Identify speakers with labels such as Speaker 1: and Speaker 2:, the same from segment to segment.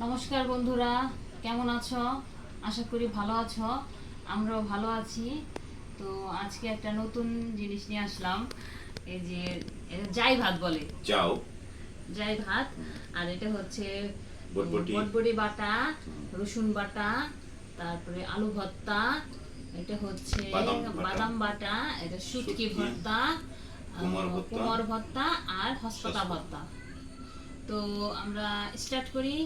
Speaker 1: নমস্কার বন্ধুরা, কেমন আছো? আশা করি ভালো আছো। আমরাও ভালো আছি। তো আজকে একটা নতুন জিনিস নিয়ে আসলাম। এই যে এটা জাই ভাত বলে,
Speaker 2: চাও
Speaker 1: জাই ভাত। আর এটা হচ্ছে
Speaker 2: বটবটি
Speaker 1: বটবটি বাটা, রসুন বাটা, তারপরে আলু ভর্তা, এটা হচ্ছে
Speaker 2: বাদাম বাটা,
Speaker 1: বাদাম বাটা, এটা শুটকি
Speaker 2: শুটকি,
Speaker 1: ভর্তা,
Speaker 2: কুমড় ভর্তা,
Speaker 1: কুমড় ভর্তা আর হসপাতা
Speaker 2: শসা।
Speaker 1: ভর্তা। তো আমরা স্টার্ট করি।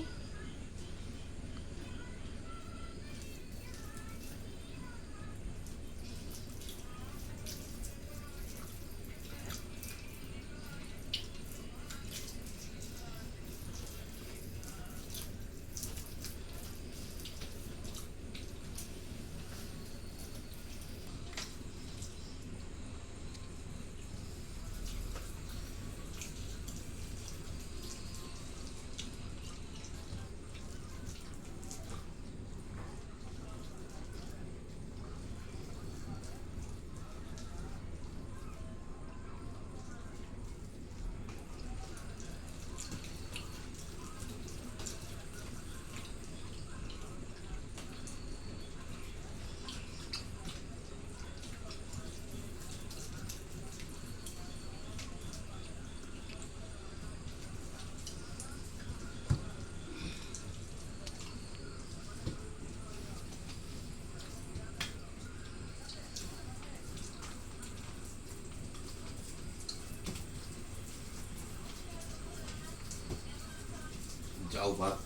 Speaker 2: চাও ভাত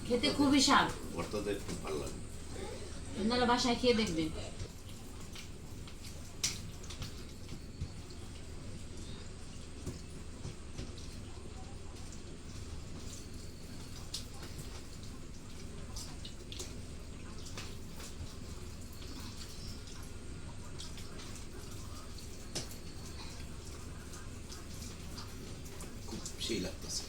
Speaker 1: খেতে খুবই স্বাদ।
Speaker 2: ভর্তাতে খুব ভালো লাগে।
Speaker 1: আপনারা বাসায় খেয়ে দেখবেন।
Speaker 2: খুব সেই লাগতেছে।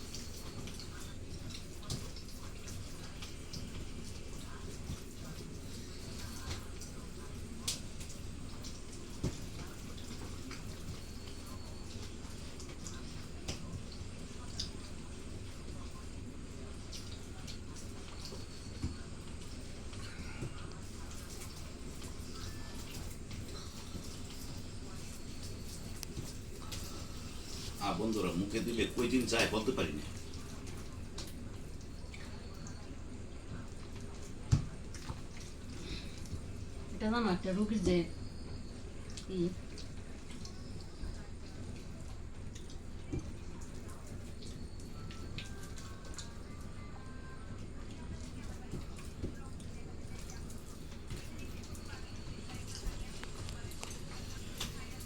Speaker 2: বন্ধুরা, মুখে দিলে কই দিন যায় বলতে পারি না।
Speaker 1: এটা জানো একটা রুগীর যে ই,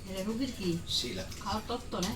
Speaker 1: এটা রুগীর কি
Speaker 2: সেই লাগে।
Speaker 1: খাওয়ার তত্ত্ব না।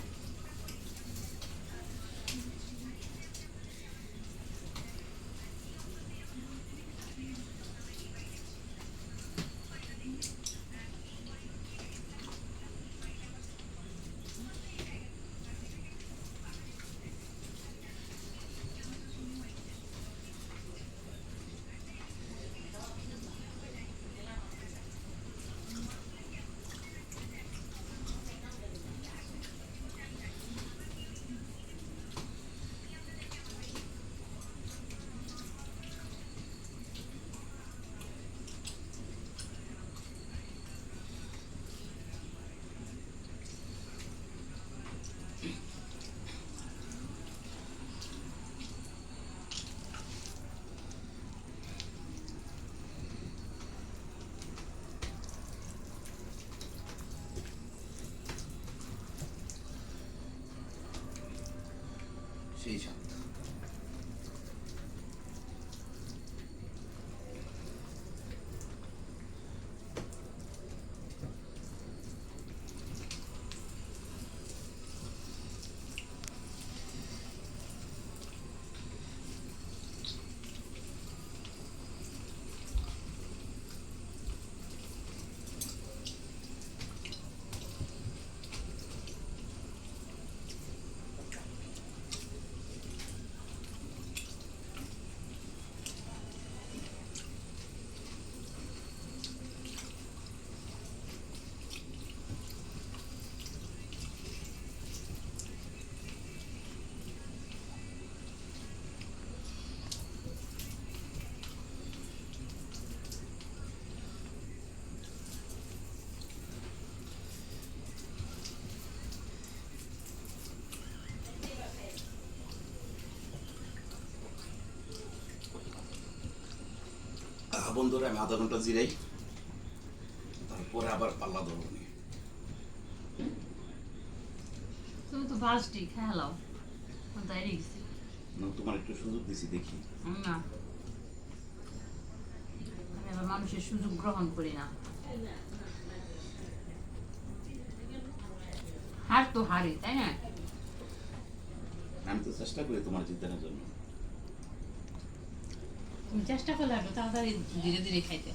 Speaker 2: সেই স্বাদ। বন্ধ করে আমি আধা ঘন্টা জিরাই, তারপরে আবার পাল্লা ধরবো নি।
Speaker 1: তুমি তো বাসটি খেলাও তাই রেখেছি
Speaker 2: না, তোমার একটু সুযোগ দিছি দেখি।
Speaker 1: না, আমি আবার মানুষের সুযোগ গ্রহণ করি না। হার তো হারি, তাই না?
Speaker 2: আমি তো চেষ্টা করি তোমার জিতানোর জন্য।
Speaker 1: তুমি চেষ্টা করলে একটু তাড়াতাড়ি ধীরে ধীরে খাইতে।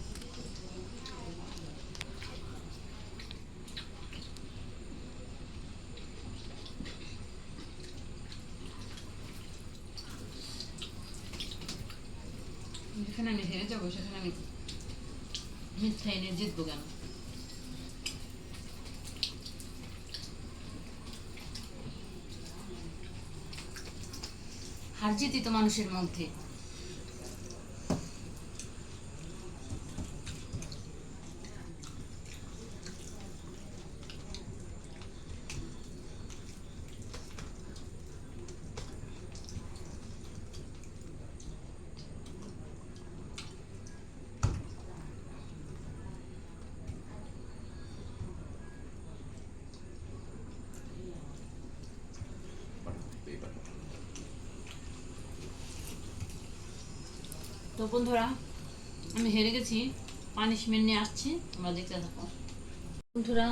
Speaker 1: যেখানে আমি হেরে যাবো সেখানে আমি মিথ্যা এনে জিতবো কেন? হার জিতই তো মানুষের মধ্যে।
Speaker 2: এইবার
Speaker 1: তো বন্ধুরা, আমি হেরে গেছি, পানিশমেন্ট নিয়ে আসছি, তোমরা দেখতে থাকো। বন্ধুরা,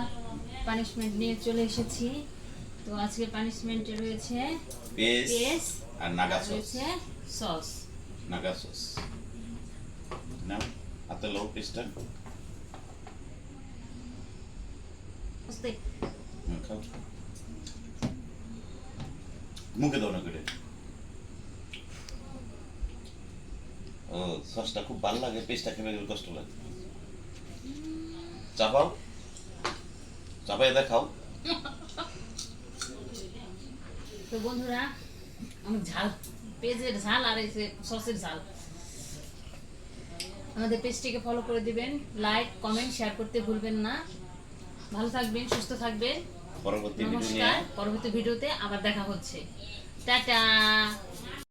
Speaker 1: পানিশমেন্ট নিয়ে চলে এসেছি। তো আজকে পানিশমেন্টে রয়েছে
Speaker 2: পেস্ট
Speaker 1: পেঁয়াজ
Speaker 2: আর নাগা সস।
Speaker 1: রয়েছে সস।
Speaker 2: নাগা সস নাও, হাতে লও পেস্টটা।
Speaker 1: বুঝতে
Speaker 2: খাও, মুখে দাও না করে। ও, সসটা খুব ভালো লাগে, পেস্টটা খেতে গেলে কষ্ট লাগে। চাপাও, চাপাই দেখাও।
Speaker 1: তো বন্ধুরা, আমার ঝাল, পেঁয়াজের ঝাল আর এই যে সসের ঝাল। আমাদের পেজটিকে ফলো করে দিবেন, লাইক কমেন্ট শেয়ার করতে ভুলবেন না। ভালো থাকবেন, সুস্থ থাকবেন।
Speaker 2: পরবর্তী ভিডিও নিয়ে
Speaker 1: নমস্কার, পরবর্তী ভিডিওতে আবার দেখা হচ্ছে। টাটা।